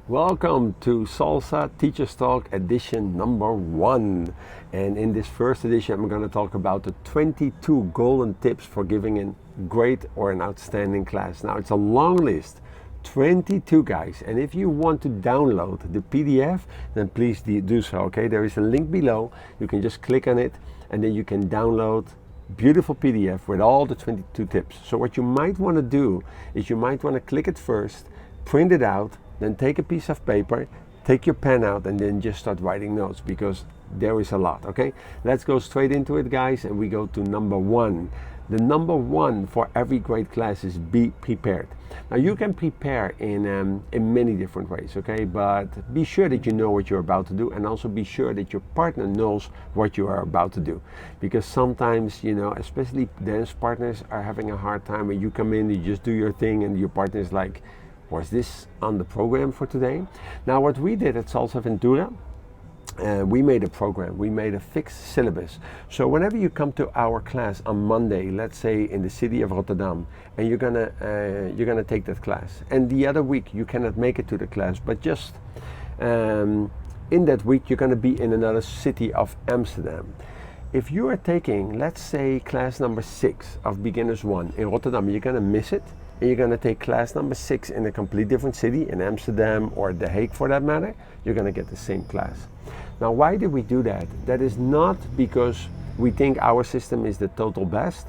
Welcome to Salsa Teachers Talk edition number 1. And in this first edition, I'm going to talk about the 22 golden tips for giving a great or an outstanding class. Now, it's a long list, 22 guys. And if you want to download the PDF, then please do so, okay? There is a link below. You can just click on it and then you can download beautiful PDF with all the 22 tips. So what you might want to do is you might want to click it first, print it out, then take a piece of paper, take your pen out, and then just start writing notes, because there is a lot, okay? Let's go straight into it, guys, and we go to number 1. The number 1 for every great class is be prepared. Now, you can prepare in many different ways, okay? But be sure that you know what you're about to do, and also be sure that your partner knows what you are about to do. Because sometimes, you know, especially dance partners are having a hard time when you come in, you just do your thing, and your partner is like, was this on the program for today? Now, what we did at SALSAVENTURA, we made a program, we made a fixed syllabus. So whenever you come to our class on Monday, let's say in the city of Rotterdam, and you're gonna take that class, and the other week you cannot make it to the class, but just in that week you're gonna be in another city of Amsterdam. If you are taking, let's say, class number 6 of Beginners 1 in Rotterdam, you're gonna miss it, and you're going to take class number 6 in a completely different city, in Amsterdam or The Hague for that matter, you're going to get the same class. Now, why did we do that? That is not because we think our system is the total best.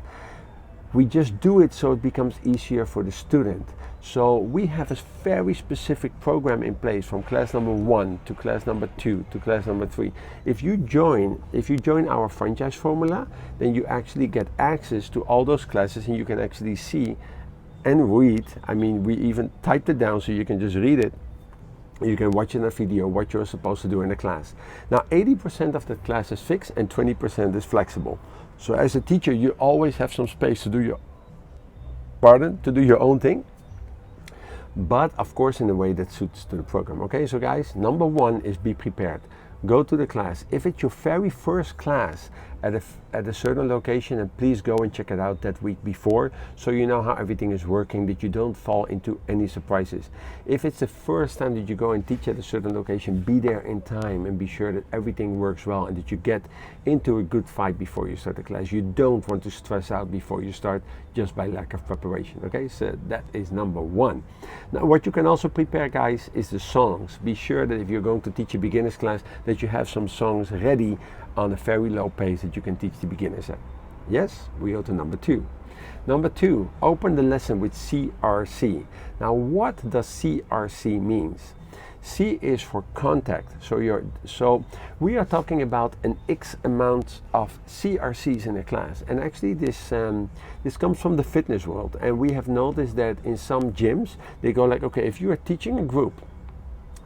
We just do it so it becomes easier for the student. So we have a very specific program in place from class number 1 to class number 2 to class number 3. If you join our franchise formula, then you actually get access to all those classes, and you can actually see and read. I mean, we even typed it down so you can just read it. You can watch in a video what you're supposed to do in the class. Now, 80% of the class is fixed and 20% is flexible. So as a teacher, you always have some space to do your own thing, but of course in a way that suits to the program. Okay, so guys, number 1 is be prepared. Go to the class. If it's your very first class at a certain location, and please go and check it out that week before, so you know how everything is working, that you don't fall into any surprises. If it's the first time that you go and teach at a certain location, be there in time and be sure that everything works well and that you get into a good fight before you start the class. You don't want to stress out before you start just by lack of preparation. Okay, so that is number 1. Now, what you can also prepare, guys, is the songs. Be sure that if you're going to teach a beginners class, that you have some songs ready on a very low pace that you can teach the beginners at. Yes, we go to number 2. Number 2, open the lesson with CRC. Now, what does CRC means? C is for contact. So we are talking about an X amount of CRCs in a class, and actually this comes from the fitness world, and we have noticed that in some gyms they go like, okay, if you are teaching a group,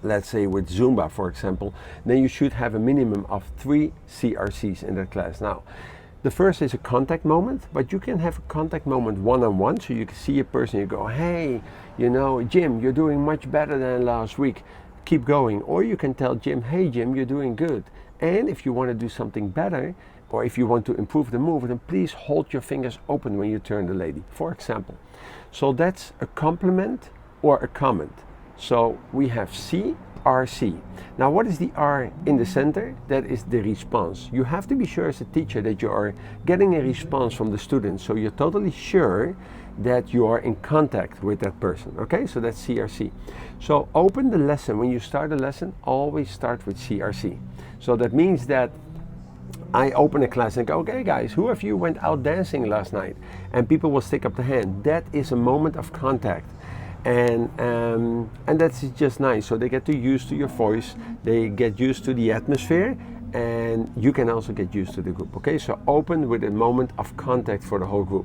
let's say with Zumba, for example, then you should have a minimum of 3 CRCs in that class. Now, the first is a contact moment, but you can have a contact moment one-on-one, so you can see a person, you go, hey, you know, Jim, you're doing much better than last week, keep going. Or you can tell Jim, hey Jim, you're doing good. And if you want to do something better, or if you want to improve the move, then please hold your fingers open when you turn the lady, for example. So that's a compliment or a comment. So we have CRC. Now, what is the R in the center? That is the response. You have to be sure as a teacher that you are getting a response from the students, so you're totally sure that you are in contact with that person. Okay, so that's CRC. So open the lesson. When you start a lesson, always start with CRC. So that means that I open a class and go, okay guys, who of you went out dancing last night? And people will stick up the hand. That is a moment of contact. And that's just nice. So they get used to your voice, they get used to the atmosphere, and you can also get used to the group. Okay, so open with a moment of contact for the whole group.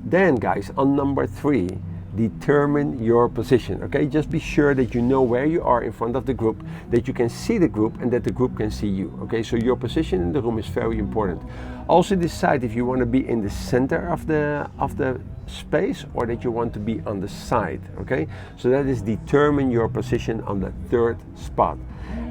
Then, guys, on number 3, determine your position. Okay, just be sure that you know where you are in front of the group, that you can see the group, and that the group can see you. Okay, so your position in the room is very important. Also decide if you want to be in the center of the space, or that you want to be on the side. Okay, so that is determine your position on the 3rd spot.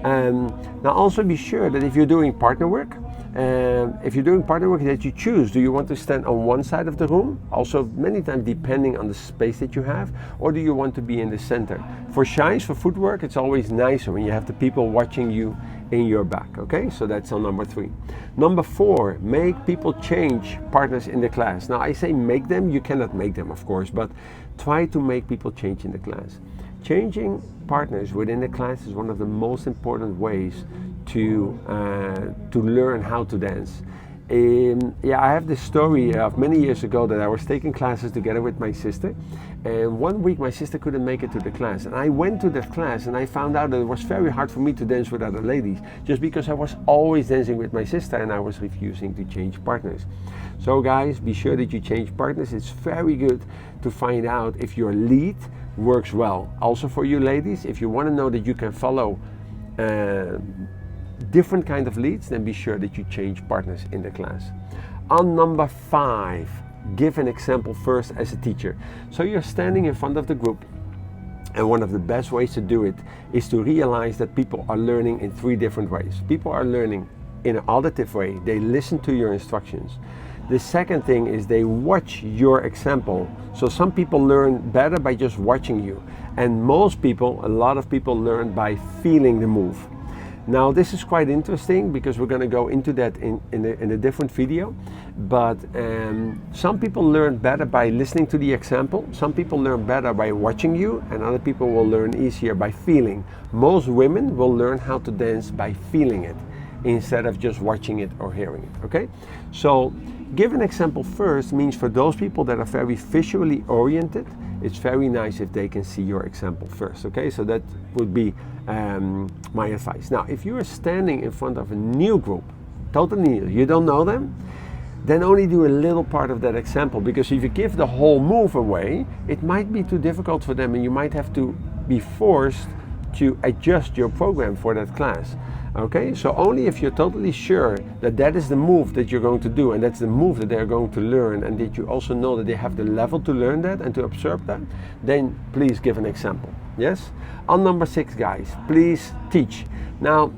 Now also be sure that if you're doing partner work, If you're doing partner work, that you choose, do you want to stand on one side of the room, also many times depending on the space that you have, or do you want to be in the center? For shines, for footwork, it's always nicer when you have the people watching you in your back, okay? So that's on number 3. Number 4, make people change partners in the class. Now I say make them, you cannot make them of course, but try to make people change in the class. Changing partners within the class is one of the most important ways to learn how to dance. Yeah, I have this story of many years ago that I was taking classes together with my sister, and one week my sister couldn't make it to the class, and I went to that class and I found out that it was very hard for me to dance with other ladies, just because I was always dancing with my sister and I was refusing to change partners. So guys, be sure that you change partners. It's very good to find out if your lead works well. Also for you ladies, if you want to know that you can follow different kind of leads, then be sure that you change partners in the class. On number 5, give an example first as a teacher. So you're standing in front of the group, and one of the best ways to do it is to realize that people are learning in 3 different ways. People are learning in an auditive way. They listen to your instructions. The second thing is they watch your example. So some people learn better by just watching you, and most people, a lot of people, learn by feeling the move. Now this is quite interesting because we're going to go into that in a different video, but some people learn better by listening to the example, some people learn better by watching you, and other people will learn easier by feeling. Most women will learn how to dance by feeling it instead of just watching it or hearing it, okay? So give an example first means for those people that are very visually oriented, it's very nice if they can see your example first, okay? So that would be my advice. Now, if you are standing in front of a new group, totally new, you don't know them, then only do a little part of that example, because if you give the whole move away, it might be too difficult for them and you might have to be forced to adjust your program for that class. Okay, so only if you're totally sure that that is the move that you're going to do and that's the move that they're going to learn, and that you also know that they have the level to learn that and to absorb that, then please give an example. Yes? On number 6, guys, please teach. Now,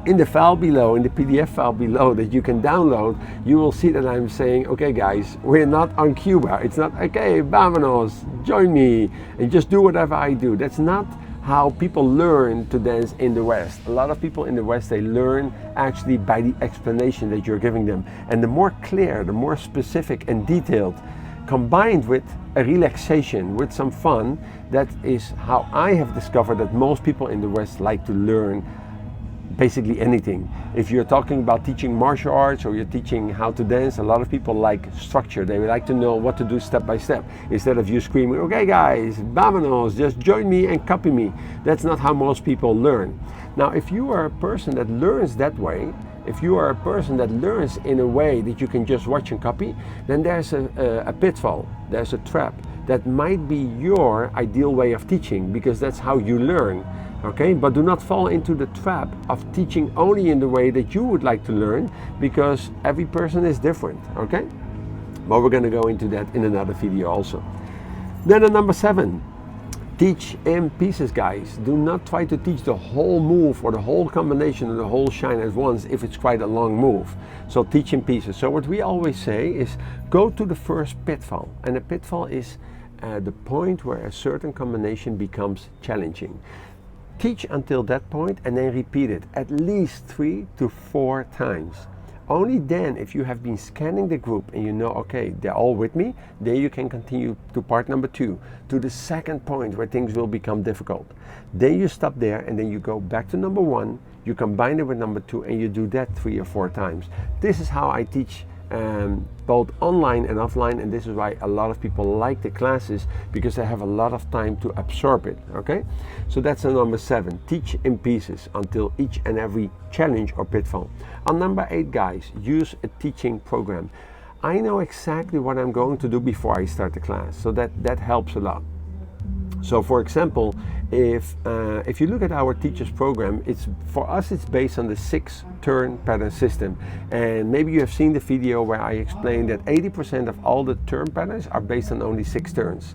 in the file below, in the PDF file below that you can download, you will see that I'm saying, okay guys, we're not on Cuba. It's not, okay, vámonos, join me, and just do whatever I do. That's not how people learn to dance in the West. A lot of people in the West, they learn actually by the explanation that you're giving them. And the more clear, the more specific and detailed, combined with a relaxation, with some fun, that is how I have discovered that most people in the West like to learn basically anything. If you're talking about teaching martial arts or you're teaching how to dance, a lot of people like structure. They like to know what to do step by step, instead of you screaming, okay guys, vámonos, just join me and copy me. That's not how most people learn. Now, if you are a person that learns that way, if you are a person that learns in a way that you can just watch and copy, then there's a pitfall, there's a trap. That might be your ideal way of teaching, because that's how you learn. Okay, but do not fall into the trap of teaching only in the way that you would like to learn, because every person is different, okay? But we're going to go into that in another video also. Then on number 7, teach in pieces, guys. Do not try to teach the whole move or the whole combination or the whole shine at once if it's quite a long move. So teach in pieces. So what we always say is go to the first pitfall, and a pitfall is the point where a certain combination becomes challenging. Teach until that point and then repeat it at least 3 to 4 times. Only then, if you have been scanning the group and you know, okay, they're all with me, then you can continue to part number 2, to the second point where things will become difficult. Then you stop there and then you go back to number 1, you combine it with number 2, and you do that 3 or 4 times. This is how I teach both online and offline, and this is why a lot of people like the classes, because they have a lot of time to absorb it. Okay, so that's on number 7, teach in pieces until each and every challenge or pitfall. On number 8, guys, use a teaching program. I know exactly what I'm going to do before I start the class, so that helps a lot. So for example, if you look at our teachers program, for us it's based on the 6-turn pattern system, and maybe you have seen the video where I explained that 80% of all the turn patterns are based on only 6 turns.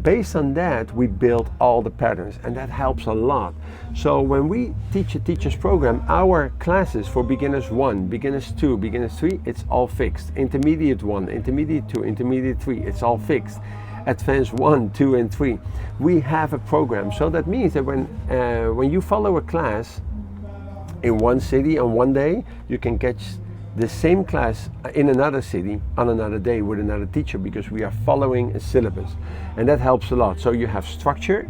Based on that, we build all the patterns, and that helps a lot. So when we teach a teacher's program, our classes for beginners 1, beginners 2, beginners 3, it's all fixed. Intermediate 1, intermediate 2, intermediate 3, it's all fixed. Advanced 1, 2, and 3, we have a program. So that means that when you follow a class in one city on one day, you can catch the same class in another city on another day with another teacher, because we are following a syllabus, and that helps a lot. So you have structure,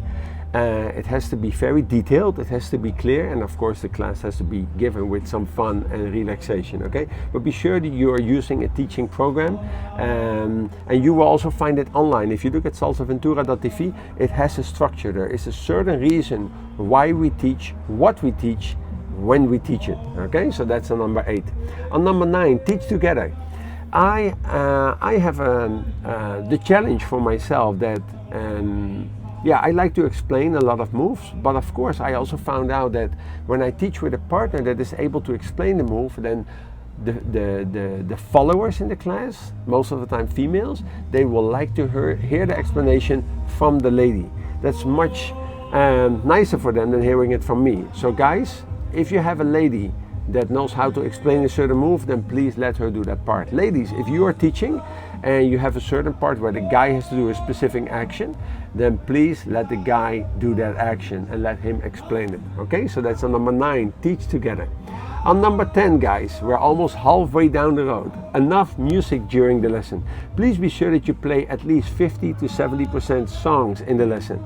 it has to be very detailed, it has to be clear, and of course the class has to be given with some fun and relaxation, okay? But be sure that you are using a teaching program, and you will also find it online. If you look at salsaventura.tv, it has a structure. There is a certain reason why we teach, what we teach, when we teach it, okay? So that's on number 8. On number 9, teach together. I have the challenge for myself that I like to explain a lot of moves, but of course I also found out that when I teach with a partner that is able to explain the move, then the followers in the class, most of the time females, they will like to hear the explanation from the lady. That's much nicer for them than hearing it from me. So guys, if you have a lady that knows how to explain a certain move, then please let her do that part. Ladies, if you are teaching and you have a certain part where the guy has to do a specific action, then please let the guy do that action and let him explain it. Okay, so that's on number 9, teach together. On number 10, guys, we're almost halfway down the road. Enough music during the lesson. Please be sure that you play at least 50 to 70% songs in the lesson.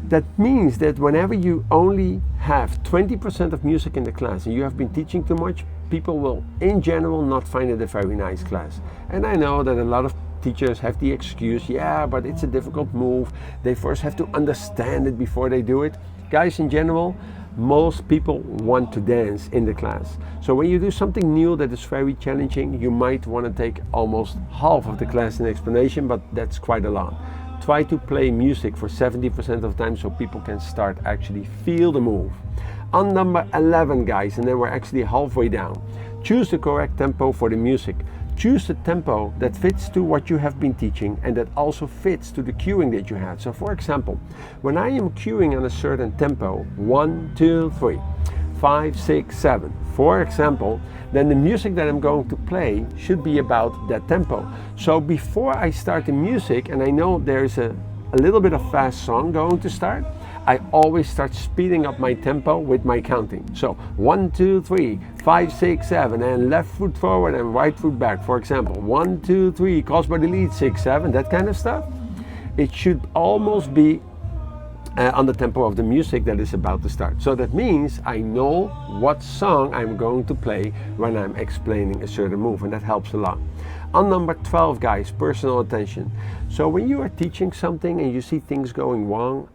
That means that whenever you only have 20% of music in the class and you have been teaching too much, people will in general not find it a very nice class. And I know that a lot of teachers have the excuse, yeah, but it's a difficult move. They first have to understand it before they do it. Guys, in general, most people want to dance in the class. So when you do something new that is very challenging, you might want to take almost half of the class in explanation, but that's quite a lot. Try to play music for 70% of the time so people can start actually feel the move. On number 11, guys, and then we're actually halfway down. Choose the correct tempo for the music. Choose the tempo that fits to what you have been teaching and that also fits to the cueing that you had. So for example, when I am cueing on a certain tempo, 1, 2, 3, 5, 6, 7, for example, then the music that I'm going to play should be about that tempo. So before I start the music, and I know there's a little bit of fast song going to start, I always start speeding up my tempo with my counting. So 1, 2, 3, 5, 6, 7, and left foot forward and right foot back. For example, 1, 2, 3, cross body lead, 6, 7, that kind of stuff. It should almost be on the tempo of the music that is about to start. So that means I know what song I'm going to play when I'm explaining a certain move, and that helps a lot. On number 12, guys, personal attention. So when you are teaching something and you see things going wrong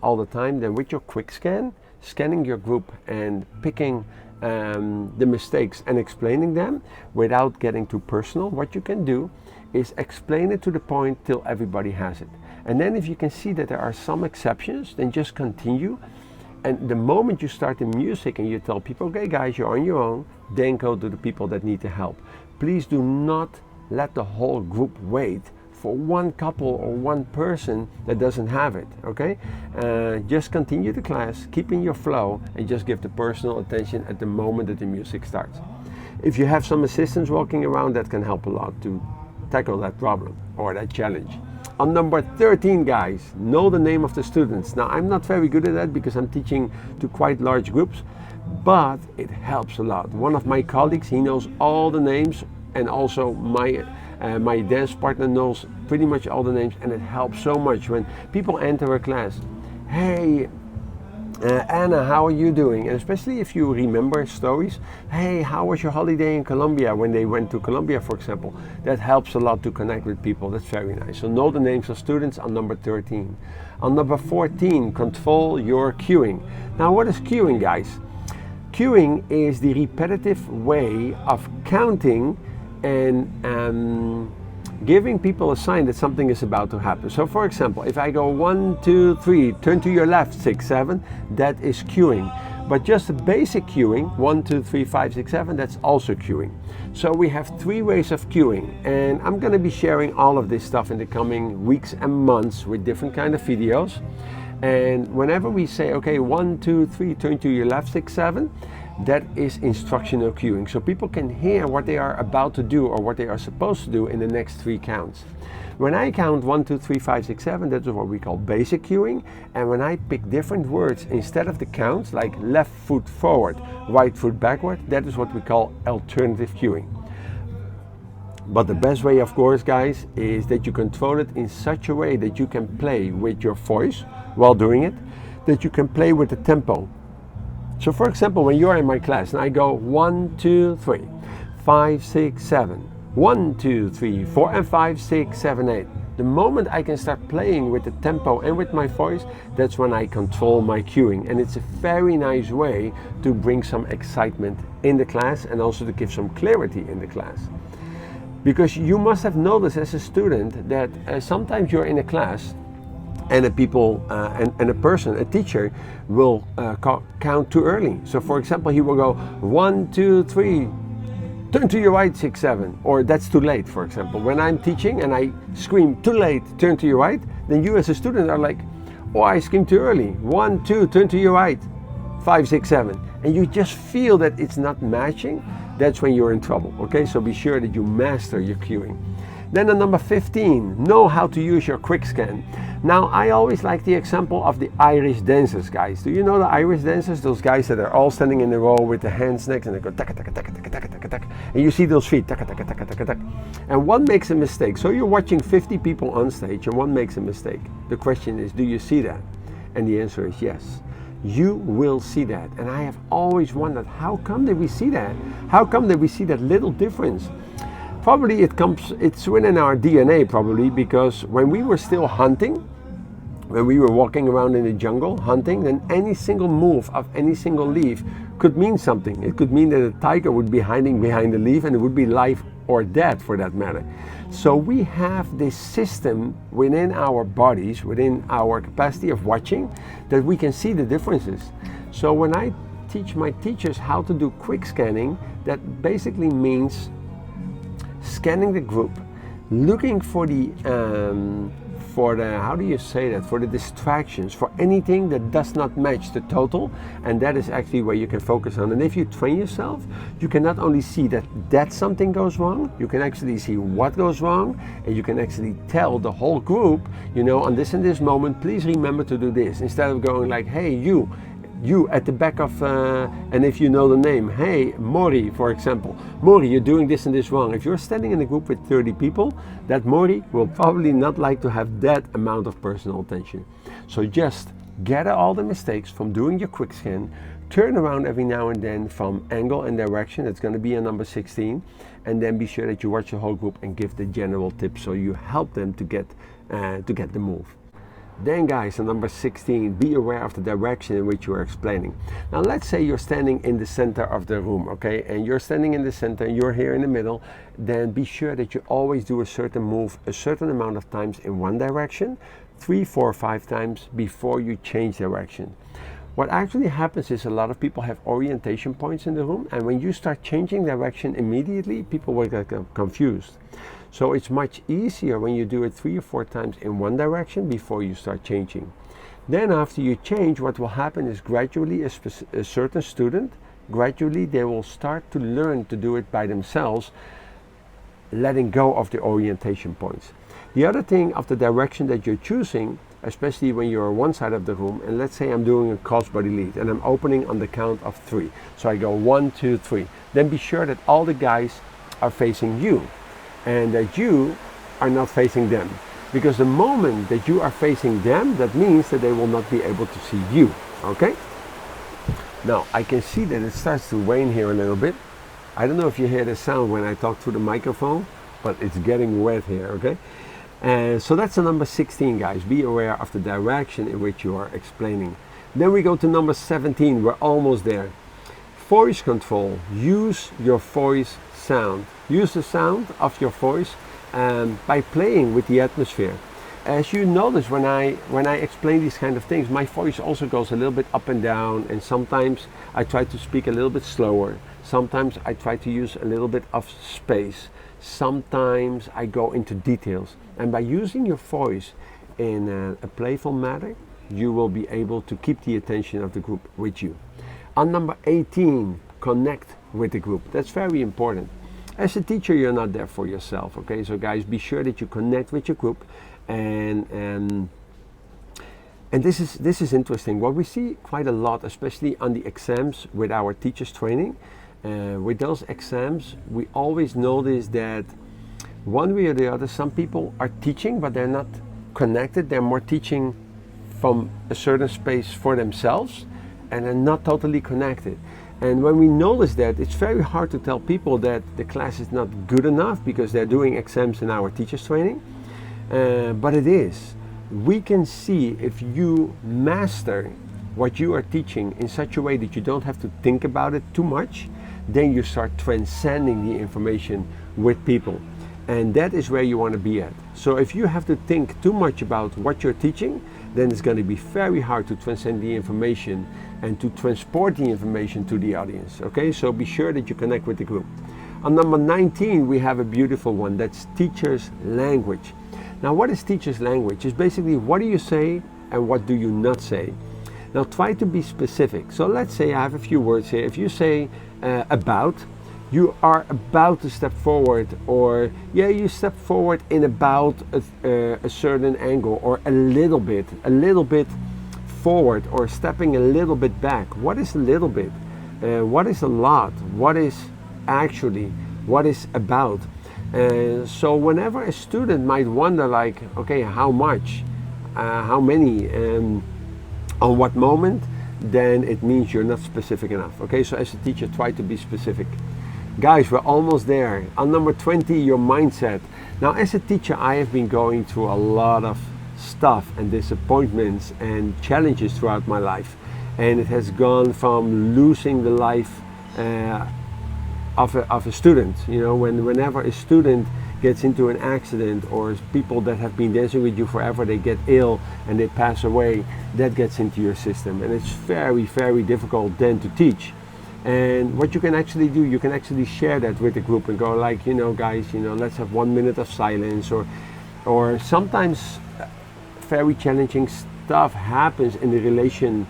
all the time, then with your quick scan, scanning your group and picking the mistakes and explaining them without getting too personal, what you can do is explain it to the point till everybody has it. And then if you can see that there are some exceptions, then just continue. And the moment you start the music and you tell people, okay guys, you're on your own, then go to the people that need the help. Please do not let the whole group wait for one couple or one person that doesn't have it, okay? Just continue the class, keep in your flow, and just give the personal attention at the moment that the music starts. If you have some assistants walking around, that can help a lot to tackle that problem or that challenge. On number 13, guys, know the name of the students. Now, I'm not very good at that because I'm teaching to quite large groups, but it helps a lot. One of my colleagues, he knows all the names, and also my dance partner knows pretty much all the names, and it helps so much when people enter a class. Hey, Anna, how are you doing? And especially if you remember stories. Hey, how was your holiday in Colombia when they went to Colombia, for example? That helps a lot to connect with people. That's very nice. So know the names of students on number 13. On number 14, control your cueing. Now, what is cueing, guys? Cueing is the repetitive way of counting and giving people a sign that something is about to happen. So for example, if I go 1, 2, 3, turn to your left, 6, 7, that is cueing. But just the basic cueing, 1, 2, 3, 5, 6, 7, that's also cueing. So we have 3 ways of cueing, and I'm going to be sharing all of this stuff in the coming weeks and months with different kind of videos. And whenever we say, okay, 1, 2, 3, turn to your left, 6, 7, that is instructional cueing. So people can hear what they are about to do or what they are supposed to do in the next 3 counts. When I count 1, 2, 3, 5, 6, 7, that's what we call basic cueing. And when I pick different words instead of the counts, like left foot forward, right foot backward, that is what we call alternative cueing. But the best way, of course, guys, is that you control it in such a way that you can play with your voice while doing it, that you can play with the tempo. So for example, when you're in my class and I go 1, 2, 3, 5, 6, 7, 1, 2, 3, 4 and 5, 6, 7, 8. The moment I can start playing with the tempo and with my voice, that's when I control my cueing. And it's a very nice way to bring some excitement in the class and also to give some clarity in the class. Because you must have noticed as a student that sometimes you're in a class and a teacher will count too early. So for example, he will go 1, 2, 3, turn to your right, 6, 7, or that's too late, for example. When I'm teaching and I scream too late, turn to your right, then you as a student are like, oh, I screamed too early. 1, 2, turn to your right, 5, 6, 7. And you just feel that it's not matching. That's when you're in trouble, okay? So be sure that you master your cueing. Then on number 15, know how to use your quick scan. Now, I always like the example of the Irish dancers, guys. Do you know the Irish dancers? Those guys that are all standing in a row with the hands next and they go taka taka taka taka taka taka taka. And you see those feet taka taka taka taka taka. And one makes a mistake. So you're watching 50 people on stage and one makes a mistake. The question is, do you see that? And the answer is yes. You will see that. And I have always wondered, how come did we see that? How come did we see that little difference? Probably it's within our DNA probably, because when we were still hunting, when we were walking around in the jungle hunting, then any single move of any single leaf could mean something. It could mean that a tiger would be hiding behind the leaf and it would be life or death for that matter. So we have this system within our bodies, within our capacity of watching, that we can see the differences. So when I teach my teachers how to do quick scanning, that basically means scanning the group, looking for the how do you say that, for the distractions, for anything that does not match the total, and that is actually where you can focus on. And if you train yourself, you can not only see that something goes wrong, you can actually see what goes wrong, and you can actually tell the whole group, you know, on this and this moment, please remember to do this, instead of going like, hey, you at the back of, and if you know the name, hey, Mori, for example. Mori, you're doing this and this wrong. If you're standing in a group with 30 people, that Mori will probably not like to have that amount of personal attention. So just gather all the mistakes from doing your quick scan, turn around every now and then from angle and direction. It's going to be a number 16. And then be sure that you watch the whole group and give the general tips so you help them to get the move. Then guys, on number 16, be aware of the direction in which you are explaining. Now let's say you're standing in the center of the room, okay? And you're standing in the center and you're here in the middle. Then be sure that you always do a certain move a certain amount of times in one direction, 3, 4, 5 times before you change direction. What actually happens is a lot of people have orientation points in the room, and when you start changing direction immediately, people will get confused. So it's much easier when you do it 3 or 4 times in one direction before you start changing. Then after you change, what will happen is gradually a certain student, gradually they will start to learn to do it by themselves, letting go of the orientation points. The other thing of the direction that you're choosing, especially when you're on one side of the room, and let's say I'm doing a crossbody lead and I'm opening on the count of 3. So I go 1, 2, 3. Then be sure that all the guys are facing you and that you are not facing them. Because the moment that you are facing them, that means that they will not be able to see you, okay? Now, I can see that it starts to rain here a little bit. I don't know if you hear the sound when I talk through the microphone, but it's getting wet here, okay? So that's the number 16, guys. Be aware of the direction in which you are explaining. Then we go to number 17. We're almost there. Voice control. Use your voice sound. Use the sound of your voice by playing with the atmosphere. as you notice, when I explain these kind of things, my voice also goes a little bit up and down, and sometimes I try to speak a little bit slower. Sometimes I try to use a little bit of space. Sometimes I go into details. And by using your voice in a playful manner, you will be able to keep the attention of the group with you. On number 18, connect with the group. That's very important. As a teacher, you're not there for yourself, okay? So guys, be sure that you connect with your group. And this is interesting. What we see quite a lot, especially on the exams with our teachers training, with those exams, we always notice that one way or the other, some people are teaching, but they're not connected. They're more teaching from a certain space for themselves, and they're not totally connected. And when we notice that, it's very hard to tell people that the class is not good enough because they're doing exams in our teachers training. But it is. We can see if you master what you are teaching in such a way that you don't have to think about it too much, then you start transcending the information with people. And that is where you want to be at. So if you have to think too much about what you're teaching, then it's going to be very hard to transcend the information and to transport the information to the audience. Okay, so be sure that you connect with the group. On number 19, we have a beautiful one. That's teacher's language. Now, what is teacher's language? It's basically what do you say and what do you not say. Now, try to be specific. So let's say I have a few words here. If you say about, you are about to step forward, or yeah, you step forward in about a certain angle, or a little bit forward, or stepping a little bit back. What is a little bit? What is a lot? What is actually? What is about? So whenever a student might wonder, like, okay, how much, how many, on what moment, then it means you're not specific enough. Okay, so as a teacher, try to be specific. Guys, we're almost there. On number 20, your mindset. Now, as a teacher, I have been going through a lot of stuff and disappointments and challenges throughout my life. And it has gone from losing the life of a student. You know, whenever a student gets into an accident, or people that have been dancing with you forever, they get ill and they pass away, that gets into your system. And it's very, very difficult then to teach. And what you can actually do, you can actually share that with the group and go like, you know, guys, you know, let's have 1 minute of silence, or sometimes very challenging stuff happens in the relation,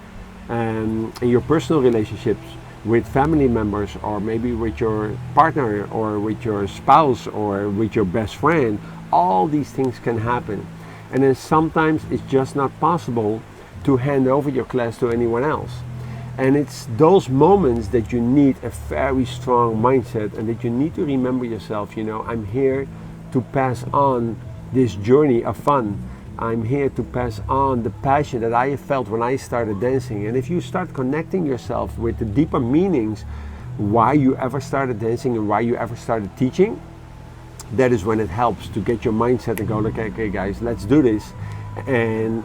in your personal relationships with family members, or maybe with your partner, or with your spouse, or with your best friend. All these things can happen. And then sometimes it's just not possible to hand over your class to anyone else. And it's those moments that you need a very strong mindset, and that you need to remember yourself, you know, I'm here to pass on this journey of fun. I'm here to pass on the passion that I felt when I started dancing. And if you start connecting yourself with the deeper meanings why you ever started dancing and why you ever started teaching, that is when it helps to get your mindset and go like, okay guys, let's do this, and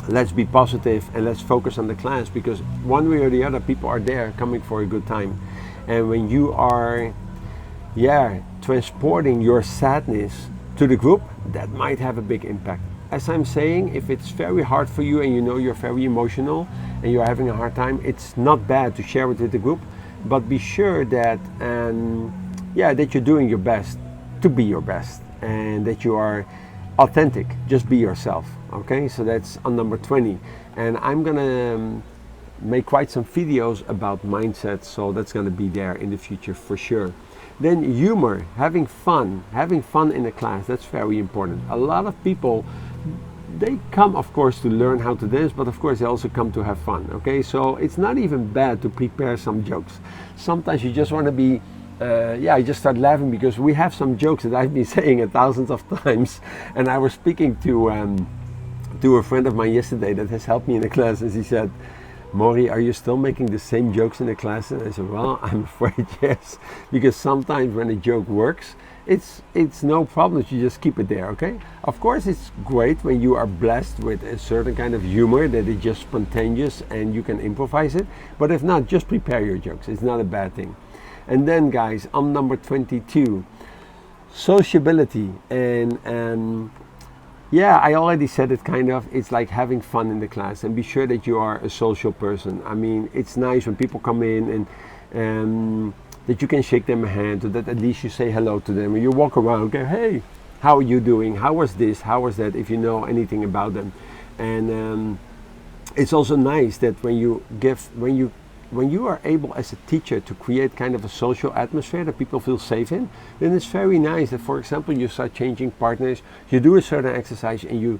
let's be positive, and let's focus on the class, because one way or the other, people are there coming for a good time. And when you are transporting your sadness to the group, that might have a big impact. As I'm saying, if it's very hard for you and you know you're very emotional and you're having a hard time, it's not bad to share it with the group, but be sure that that you're doing your best to be your best, and that you are authentic. Just be yourself. Okay, so that's on number 20. And I'm gonna make quite some videos about mindset, so that's gonna be there in the future for sure. Then humor, having fun in the class, that's very important. A lot of people, they come of course to learn how to dance, but of course they also come to have fun. Okay, so it's not even bad to prepare some jokes. Sometimes you just want to be I just start laughing because we have some jokes that I've been saying thousands of times. And I was speaking to a friend of mine yesterday that has helped me in the class, and she said, Maury, are you still making the same jokes in the class? And I said, well, I'm afraid yes, because sometimes when a joke works, it's no problem if you just keep it there, okay? Of course, it's great when you are blessed with a certain kind of humor that is just spontaneous and you can improvise it, but if not, just prepare your jokes. It's not a bad thing. And then guys, on number 22, sociability. And Yeah, I already said it kind of. It's like having fun in the class, and be sure that you are a social person. I mean, it's nice when people come in and that you can shake them a hand, or that at least you say hello to them. And you walk around, go, hey, how are you doing? How was this? How was that? If you know anything about them, and it's also nice that when you are able as a teacher to create kind of a social atmosphere that people feel safe in, then it's very nice that, for example, you start changing partners, you do a certain exercise and you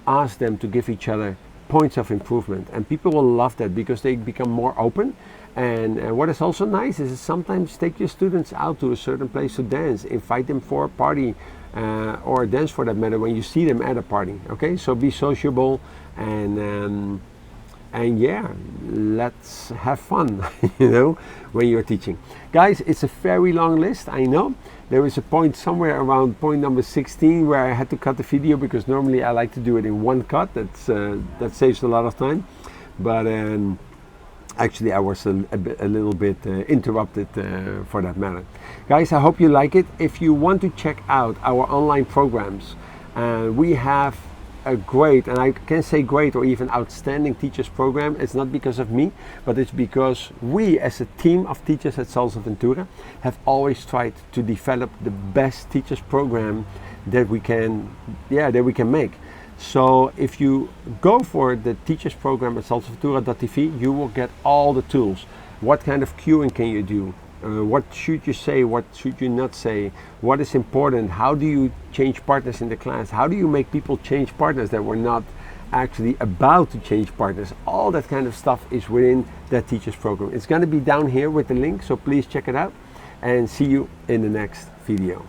ask them to give each other points of improvement, and people will love that because they become more open. And what is also nice is sometimes take your students out to a certain place to dance, invite them for a party or a dance for that matter when you see them at a party. Okay, so be sociable and yeah, let's have fun, you know, when you're teaching. Guys, it's a very long list, I know. There is a point somewhere around point number 16 where I had to cut the video because normally I like to do it in one cut. That saves a lot of time. But actually I was a little bit interrupted for that matter. Guys, I hope you like it. If you want to check out our online programs, we have a great, and I can say great or even outstanding teachers program. It's not because of me, but it's because we as a team of teachers at SALSAVENTURA have always tried to develop the best teachers program that we can make. So if you go for the teachers program at salsaventura.tv, you will get all the tools. What kind of cueing can you do? What should you say? What should you not say? What is important? How do you change partners in the class? How do you make people change partners that were not actually about to change partners? All that kind of stuff is within that teachers program. It's going to be down here with the link, so please check it out and see you in the next video.